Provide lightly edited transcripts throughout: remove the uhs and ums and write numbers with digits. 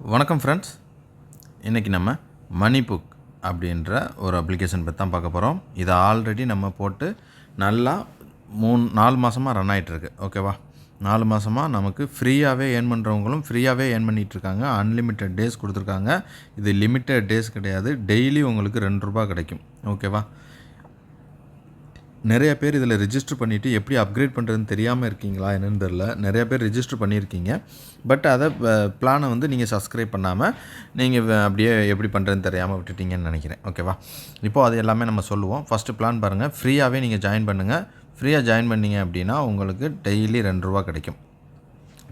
வணக்கம் ஃப்ரெண்ட்ஸ். இன்றைக்கி நம்ம மணி புக் அப்படின்ற ஒரு அப்ளிகேஷன் பற்றி தான் பார்க்க போகிறோம். இதை ஆல்ரெடி நம்ம போட்டு நல்லா 4 மாதமாக ரன் ஆகிட்டுருக்கு. ஓகேவா, 4 மாதமாக நமக்கு ஃப்ரீயாகவே ஏர்ன் பண்ணுறவங்களும் ஃப்ரீயாகவே ஏர்ன் பண்ணிகிட்ருக்காங்க. அன்லிமிட்டெட் டேஸ் கொடுத்துருக்காங்க. இது லிமிட்டட் டேஸ் கிடையாது, டெய்லி உங்களுக்கு ₹2 கிடைக்கும். ஓகேவா, நிறைய பேர் இதில் ரிஜிஸ்டர் பண்ணிவிட்டு எப்படி அப்கிரேட் பண்ணுறதுன்னு தெரியாமல் இருக்கீங்களா என்னென்னு தெரில. நிறைய பேர் ரிஜிஸ்டர் பண்ணியிருக்கீங்க, பட் அதை பிளானை வந்து நீங்கள் சப்ஸ்கிரைப் பண்ணாமல் நீங்கள் அப்படியே எப்படி பண்ணுறதுன்னு தெரியாமல் விட்டுட்டீங்கன்னு நினைக்கிறேன். ஓகேவா, இப்போது அது எல்லாமே நம்ம சொல்லுவோம். ஃபஸ்ட்டு பிளான் பாருங்கள், ஃப்ரீயாகவே நீங்கள் ஜாயின் பண்ணுங்கள். ஃப்ரீயாக ஜாயின் பண்ணிங்க அப்படின்னா உங்களுக்கு டெய்லி ₹2 கிடைக்கும்.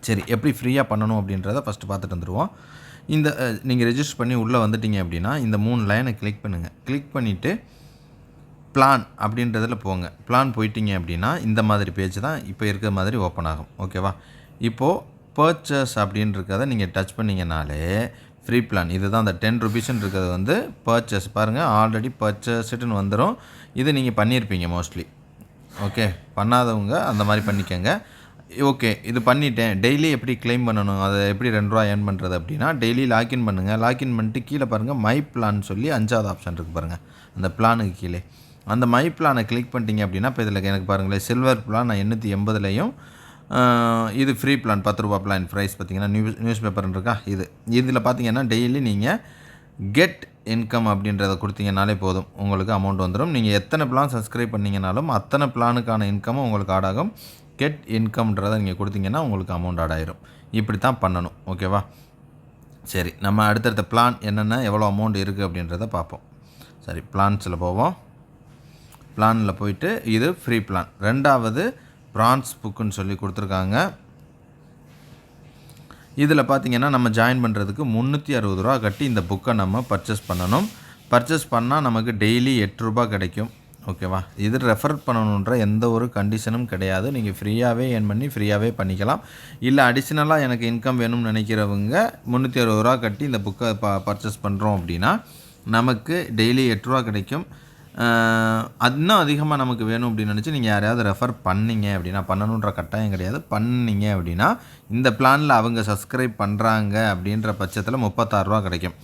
சரி, எப்படி ஃப்ரீயாக பண்ணணும் அப்படின்றத ஃபஸ்ட்டு பார்த்துட்டு வந்துடுவோம். இந்த நீங்கள் ரெஜிஸ்டர் பண்ணி உள்ளே வந்துட்டீங்க அப்படின்னா இந்த 3 லைனை கிளிக் பண்ணுங்கள். கிளிக் பண்ணிவிட்டு பிளான் அப்படின்றதில் போங்க. பிளான் போயிட்டீங்க அப்படின்னா இந்த மாதிரி பேஜ் தான் இப்போ இருக்கிற மாதிரி ஓப்பன் ஆகும். ஓகேவா, இப்போது பர்ச்சேஸ் அப்படின்னு இருக்கிறத நீங்கள் டச் பண்ணிங்கனாலே ஃப்ரீ பிளான் இது தான். அந்த ₹10 இருக்கிறது வந்து பர்ச்சேஸ் பாருங்கள், ஆல்ரெடி பர்ச்சேஸ்டுன்னு வந்துடும். இது நீங்கள் பண்ணியிருப்பீங்க மோஸ்ட்லி. ஓகே, பண்ணாதவங்க அந்த மாதிரி பண்ணிக்கோங்க. ஓகே, இது பண்ணிட்டேன். டெய்லி எப்படி கிளைம் பண்ணணும், அதை எப்படி ₹2 ஏர்ன் பண்ணுறது அப்படின்னா டெய்லி லாக்இன் பண்ணுங்கள். லாக்இன் பண்ணிட்டு கீழே பாருங்கள் மை பிளான் சொல்லி 5வது ஆப்ஷன் இருக்குது பாருங்கள். அந்த பிளானுக்கு கீழே அந்த மை பிளானை கிளிக் பண்ணிட்டீங்க அப்படின்னா இப்போ இதில் எனக்கு பாருங்களேன், சில்வர் பிளான் நான் 880லையும், இது ஃப்ரீ பிளான் ₹10 பிளான் ப்ரைஸ் பார்த்தீங்கன்னா நியூஸ் பேப்பர்னு இருக்கா. இதில் பார்த்தீங்கன்னா டெய்லி நீங்கள் கெட் இன்கம் அப்படின்றத கொடுத்தீங்கனாலே போதும், உங்களுக்கு அமௌண்ட் வந்துடும். நீங்கள் எத்தனை பிளான் சப்ஸ்கிரைப் பண்ணிங்கனாலும் அத்தனை பிளானுக்கான இன்கமும் உங்களுக்கு ஆட் ஆகும். கெட் இன்கம்ன்றதை நீங்கள் கொடுத்தீங்கன்னா உங்களுக்கு அமௌண்ட் ஆட் ஆயிரும். இப்படி தான் பண்ணணும். ஓகேவா, சரி, நம்ம அடுத்தடுத்த பிளான் என்னென்ன எவ்வளோ அமௌண்ட் இருக்குது அப்படின்றத பார்ப்போம். சரி, பிளான்ஸில் போவோம். பிளானில் போயிட்டு இது ஃப்ரீ பிளான். 2வது பிரான்ஸ் புக்குன்னு சொல்லி கொடுத்துருக்காங்க. இதில் பார்த்திங்கன்னா நம்ம ஜாயின் பண்ணுறதுக்கு ₹360 கட்டி இந்த புக்கை நம்ம பர்ச்சேஸ் பண்ணணும். பர்ச்சேஸ் பண்ணால் நமக்கு டெய்லி ₹8 கிடைக்கும். ஓகேவா, இது ரெஃபர் பண்ணணுன்ற எந்த ஒரு கண்டிஷனும் கிடையாது. நீங்கள் ஃப்ரீயாகவே ஏர்ன் பண்ணி ஃப்ரீயாகவே பண்ணிக்கலாம். இல்லை அடிஷ்னலாக எனக்கு இன்கம் வேணும்னு நினைக்கிறவங்க ₹360 கட்டி இந்த புக்கை பர்ச்சேஸ் பண்ணுறோம் அப்படின்னா நமக்கு டெய்லி ₹8 கிடைக்கும். இன்னும் அதிகமாக நமக்கு வேணும் அப்படின்னு நினச்சி நீங்கள் யாரையாவது ரெஃபர் பண்ணிங்க அப்படின்னா, பண்ணணுன்ற கட்டாயம் கிடையாது, பண்ணிங்க அப்படின்னா இந்த பிளானில் அவங்க சப்ஸ்கிரைப் பண்ணுறாங்க அப்படின்ற பட்சத்தில் ₹36 கிடைக்கும்.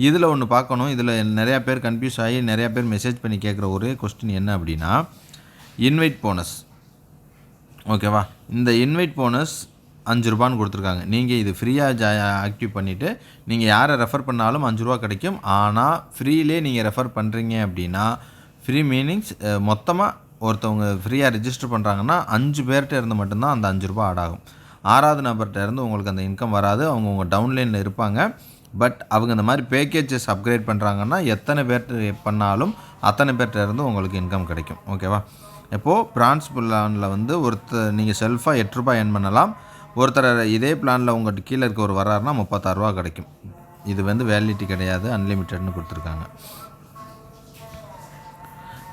இதில் ஒன்று பார்க்கணும், இதில் நிறையா பேர் கன்ஃபியூஸ் ஆகி நிறையா பேர் மெசேஜ் பண்ணி கேட்குற ஒரே கொஸ்டின் என்ன அப்படின்னா இன்வைட் போனஸ். ஓகேவா, இந்த இன்வைட் போனஸ் ₹5 கொடுத்துருக்காங்க. நீங்கள் இது ஃப்ரீயாக ஆக்டிவ் பண்ணிவிட்டு நீங்கள் யாரை ரெஃபர் பண்ணாலும் ₹5 கிடைக்கும். ஆனால் ஃப்ரீலே நீங்கள் ரெஃபர் பண்ணுறீங்க அப்படின்னா, ஃப்ரீ மீனிங்ஸ் மொத்தமாக ஒருத்தவங்க ஃப்ரீயாக ரிஜிஸ்டர் பண்ணுறாங்கன்னா 5 பேர்கிட்ட இருந்து மட்டும்தான் அந்த ₹5 ஆட் ஆகும். 6வது நபர்கிட்ட இருந்து உங்களுக்கு அந்த இன்கம் வராது. அவங்க உங்கள் டவுன்லைனில் இருப்பாங்க. பட் அவங்க இந்த மாதிரி பேக்கேஜஸ் அப்கிரேட் பண்ணுறாங்கன்னா எத்தனை பேர்கிட்ட பண்ணாலும் அத்தனை பேர்கிட்ட இருந்து உங்களுக்கு இன்கம் கிடைக்கும். ஓகேவா, இப்போது பிரான்ஸ் பிளானில் வந்து நீங்கள் செல்ஃபாக ₹8 ஏர்ன் பண்ணலாம். ஒருத்தர் இதே பிளானில் உங்கள்கிட்ட கீழே இருக்க ஒரு வராருன்னா ₹36 கிடைக்கும். இது வந்து வேலிடிட்டி கிடையாது, அன்லிமிட்டட்னு கொடுத்துருக்காங்க.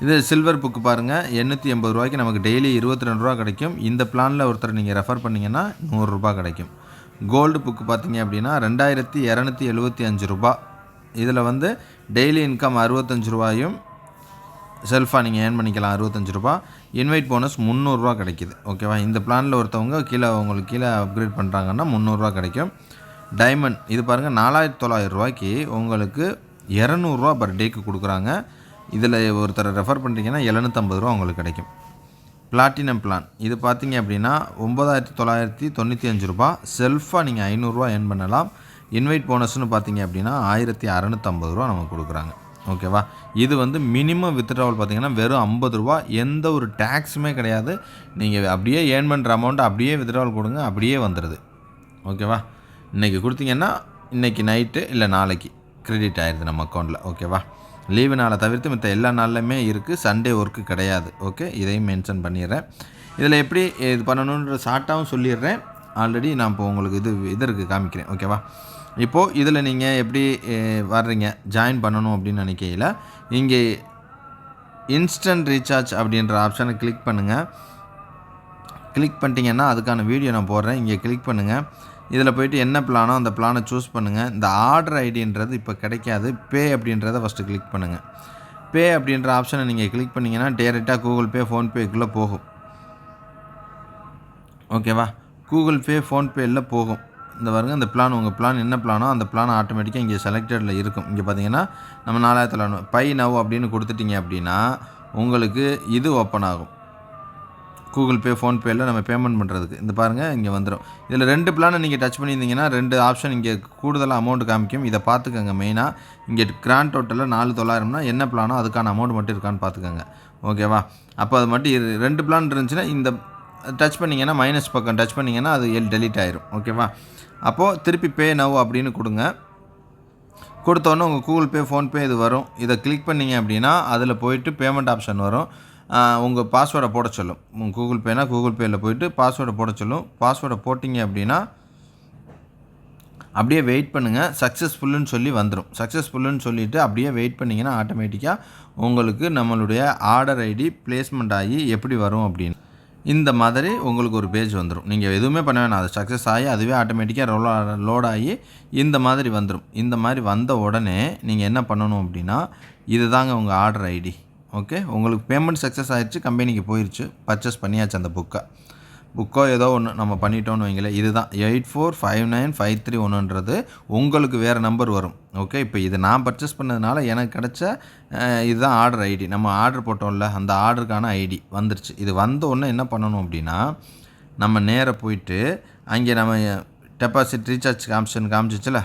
இது சில்வர் புக்கு பாருங்கள், ₹880 நமக்கு டெய்லி ₹22 கிடைக்கும். இந்த பிளானில் ஒருத்தர் நீங்கள் ரெஃபர் பண்ணிங்கன்னா ₹100 கிடைக்கும். கோல்டு புக்கு பார்த்தீங்க அப்படின்னா ₹2275. இதில் வந்து டெய்லி இன்கம் ₹65யும் செல்ஃபாக நீங்கள் ஏர்ன் பண்ணிக்கலாம் ₹65. இன்வைட் போனஸ் ₹300 கிடைக்கிது. ஓகேவா, இந்த பிளானில் ஒருத்தவங்க உங்களுக்கு கீழே அப்கிரேட் பண்ணுறாங்கன்னா ₹300 கிடைக்கும். டைமண்ட் இது பாருங்கள், ₹4900 உங்களுக்கு ₹200 பர் டேக்கு கொடுக்குறாங்க. இதில் ஒருத்தரை ரெஃபர் பண்ணுறீங்கன்னா ₹750 உங்களுக்கு கிடைக்கும். பிளாட்டினம் பிளான் இது பார்த்தீங்க அப்படின்னா ₹9995. செல்ஃபாக நீங்கள் ₹500 ஏர்ன் பண்ணலாம். இன்வைட் போனஸ்னு பார்த்தீங்க அப்படின்னா ₹1650 நமக்கு கொடுக்குறாங்க. ஓகேவா, இது வந்து மினிமம் வித்ட்ராவல் பார்த்தீங்கன்னா வெறும் ₹50, எந்த ஒரு டேக்ஸுமே கிடையாது. நீங்கள் அப்படியே ஏர்ன் பண்ணுற அமௌண்ட்டை அப்படியே வித்ட்ராவல் கொடுங்க, அப்படியே வந்துடுது. ஓகேவா, இன்றைக்கி கொடுத்தீங்கன்னா இன்றைக்கி நைட்டு இல்லை நாளைக்கு கிரெடிட் ஆயிடுது நம்ம அக்கௌண்ட்டில். ஓகேவா, லீவு நாளை தவிர்த்து மற்ற எல்லா நாள்லையுமே இருக்குது, சண்டே ஒர்க்கு கிடையாது. ஓகே, இதையும் மென்ஷன் பண்ணிடுறேன். இதில் எப்படி இது பண்ணணுன்ற ஷார்ட்டாகவும் சொல்லிடுறேன். ஆல்ரெடி நான் இப்போ உங்களுக்கு இது இருக்குது காமிக்கிறேன். ஓகேவா, இப்போது இதில் நீங்கள் எப்படி வர்றீங்க ஜாயின் பண்ணணும் அப்படின்னு நினைக்கையில் இங்கே இன்ஸ்டன்ட் ரீசார்ஜ் அப்படின்ற ஆப்ஷனை கிளிக் பண்ணுங்கள். கிளிக் பண்ணிட்டீங்கன்னா அதுக்கான வீடியோ நான் போடுறேன், இங்கே கிளிக் பண்ணுங்கள். இதில் போய்ட்டு என்ன பிளானோ அந்த பிளானை சூஸ் பண்ணுங்கள். இந்த ஆர்டர் ஐடின்றது இப்போ கிடைக்காது. பே அப்படின்றத ஃபஸ்ட்டு கிளிக் பண்ணுங்கள். பே அப்படின்ற ஆப்ஷனை நீங்கள் கிளிக் பண்ணிங்கன்னா டேரெக்டாக கூகுள் பே, ஃபோன்பேக்குள்ளே போகும். ஓகேவா, கூகுள் பே, ஃபோன்பேயில் போகும். இந்த பாருங்கள், இந்த பிளான் உங்கள் பிளான் என்ன பிளானோ அந்த பிளான் ஆட்டோமேட்டிக்காக இங்கே செலக்டடில் இருக்கும். இங்கே பார்த்தீங்கன்னா நம்ம 4000 பை நவ் அப்படின்னு கொடுத்துட்டிங்க அப்படின்னா உங்களுக்கு இது ஓப்பன் ஆகும். கூகுள் பே, ஃபோன்பேயில் நம்ம பேமெண்ட் பண்ணுறதுக்கு இந்த பாருங்கள் இங்கே வந்துடும். இதில் 2 பிளானை நீங்கள் டச் பண்ணியிருந்தீங்கன்னா 2 ஆப்ஷன் இங்கே கூடுதலாக அமௌண்ட் காமிக்கும். இதை பார்த்துக்கோங்க. மெயினாக இங்கே கிராண்ட் டோட்டலில் 4900னா என்ன பிளானோ அதுக்கான அமௌண்ட் மட்டும் இருக்கான்னு பார்த்துக்கோங்க. ஓகேவா? அப்போ அது மட்டும் 2 பிளான் இருந்துச்சுன்னா இந்த டச் பண்ணிங்கன்னா மைனஸ் பக்கம் டச் பண்ணிங்கன்னா அது டெலீட் ஆயிரும். ஓகேவா? அப்போது திருப்பி பே நவ் அப்படின்னு கொடுங்க. கொடுத்தோன்னே உங்கள் கூகுள் பே, ஃபோன்பே இது வரும். இதை கிளிக் பண்ணிங்க அப்படின்னா அதில் போயிட்டு பேமெண்ட் ஆப்ஷன் வரும். உங்கள் பாஸ்வேர்டை போட சொல்லும். உங்கள் கூகுள் பேனா கூகுள் பேயில் போயிட்டு பாஸ்வேர்டை போட சொல்லும். பாஸ்வேர்டை போட்டிங்க அப்படின்னா அப்படியே வெயிட் பண்ணுங்கள். சக்ஸஸ்ஃபுல்லுன்னு சொல்லி வந்துடும். சக்ஸஸ்ஃபுல்லுன்னு சொல்லிவிட்டு அப்படியே வெயிட் பண்ணிங்கன்னா ஆட்டோமேட்டிக்காக உங்களுக்கு நம்மளுடைய ஆர்டர் ஐடி பிளேஸ்மெண்ட் ஆகி எப்படி வரும் அப்படின்னு இந்த மாதிரி உங்களுக்கு ஒரு பேஜ் வந்துடும். நீங்கள் எதுவுமே பண்ண வேணாம். அது சக்ஸஸ் ஆகி அதுவே ஆட்டோமேட்டிக்காக லோட் ஆகி இந்த மாதிரி வந்துடும். இந்த மாதிரி வந்த உடனே நீங்கள் என்ன பண்ணணும் அப்படின்னா இது தாங்க உங்கள் ஆர்டர் ஐடி. ஓகே, உங்களுக்கு பேமெண்ட் சக்ஸஸ் ஆகிடுச்சு, கம்பெனிக்கு போயிடுச்சு, பர்ச்சேஸ் பண்ணியாச்சு. அந்த புக்கோ ஏதோ ஒன்று நம்ம பண்ணிட்டோன்னு வைங்களேன். இதுதான் 845953 உங்களுக்கு வேறு நம்பர் வரும். ஓகே, இப்போ இது நான் பர்ச்சேஸ் பண்ணதுனால எனக்கு கிடச்ச இதுதான் ஆர்டர் ஐடி. நம்ம ஆர்டர் போட்டோம்ல அந்த ஆர்டருக்கான ஐடி வந்துருச்சு. இது வந்த உடனே என்ன பண்ணணும் அப்படின்னா நம்ம நேராக போயிட்டு அங்கே நம்ம டெபாசிட் ரீசார்ஜ் ஆப்ஷன் காமிச்சிச்சுல,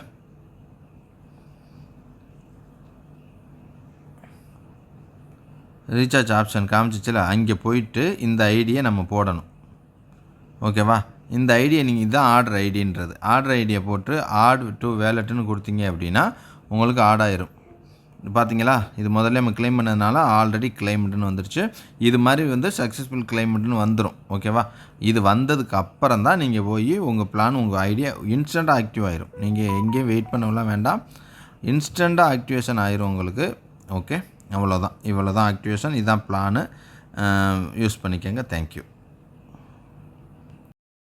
ரீசார்ஜ் ஆப்ஷன் காமிச்சிச்சில் அங்கே போயிட்டு இந்த ஐடியை நம்ம போடணும். ஓகேவா? இந்த ஐடியை நீங்கள் இதுதான் ஆர்டர் ஐடின்றது. ஆர்டர் ஐடியை போட்டு ஆட் டு வேலெட்டுன்னு கொடுத்தீங்க அப்படின்னா உங்களுக்கு ஆட் ஆயிரும். பார்த்தீங்களா? இது முதல்ல நம்ம கிளைம் பண்ணதுனால ஆல்ரெடி கிளைம்டுன்னு வந்துருச்சு. இது மாதிரி சக்ஸஸ்ஃபுல் கிளைம்டுன்னு வந்துடும். ஓகேவா? இது வந்ததுக்கு அப்புறம் தான் நீங்கள் போய் உங்கள் பிளான் உங்கள் ஐடியா இன்ஸ்டண்ட்டாக ஆக்டிவ் ஆயிரும். நீங்கள் எங்கேயும் வெயிட் பண்ணலாம் வேண்டாம், இன்ஸ்டண்ட்டாக ஆக்டிவேஷன் ஆயிரும் உங்களுக்கு. ஓகே, அவ்வளோதான். இவ்வளோ தான் ஆக்டிவேஷன். இதுதான் பிளானு. யூஸ் பண்ணிக்கோங்க. தேங்க்யூ.